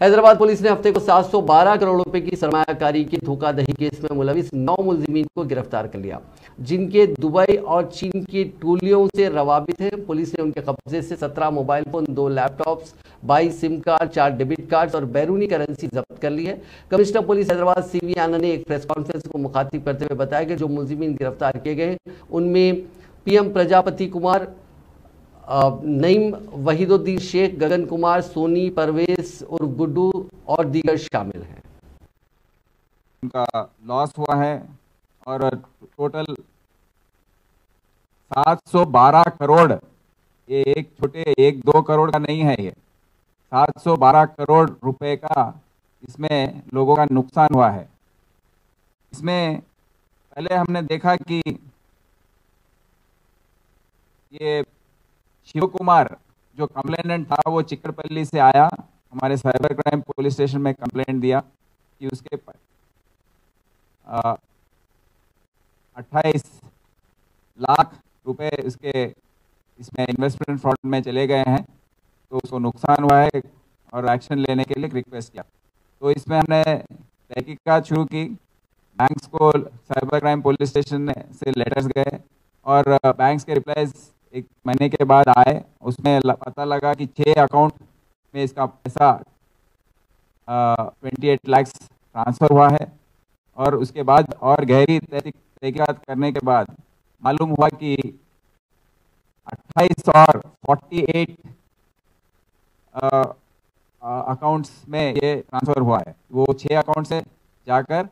Hyderabad police ने हफ्ते को 712 करोड़ रुपए की सरमायाकारी की धोखाधड़ी केस में मुलविस 9 मुलजिमीन को गिरफ्तार कर लिया, जिनके दुबई और चीन की टोलियों से रवाबित है। पुलिस ने उनके कब्जे से 17 mobile phone, 2 laptops, 22 SIM card, 4 debit card और बैरूनी करेंसी जब्त कर ली है। कमिश्नर पुलिस हैदराबाद CV आनंद ने एक प्रेस कॉन्फ्रेंस को मुखातिब करते हुए बताया कि जो मुलजिमीन गिरफ्तार किए गए उनमें PM प्रजापति कुमार, नईम वहीदुद्दीन शेख, गगन कुमार, सोनी, परवेज और गुड्डू और दीगर शामिल हैं। उनका लॉस हुआ है और टोटल 712 करोड़, ये एक छोटे 1-2 करोड़ का नहीं है, ये 712 करोड़ रुपए का इसमें लोगों का नुकसान हुआ है। इसमें पहले हमने देखा कि ये शिव कुमार जो कंप्लेनेंट था वो चिकरपल्ली से आया, हमारे साइबर क्राइम पुलिस स्टेशन में कंप्लेंट दिया कि उसके 28 लाख रुपए उसके इसमें इन्वेस्टमेंट फ्रॉड में चले गए हैं, तो उसको नुकसान हुआ है और एक्शन लेने के लिए रिक्वेस्ट किया। तो इसमें हमने तहकीकात शुरू की, बैंक्स को साइबर क्राइम पुलिस स्टेशन से लेटर्स गए और बैंक्स के रिप्लाईज 1 महीने के बाद आए। उसमें पता लगा कि 6 अकाउंट में इसका पैसा 28 लाख ट्रांसफ़र हुआ है और उसके बाद और गहरी तहकीकात करने के बाद मालूम हुआ कि 28 और 48 अकाउंट्स में ये ट्रांसफ़र हुआ है। वो 6 अकाउंट से जाकर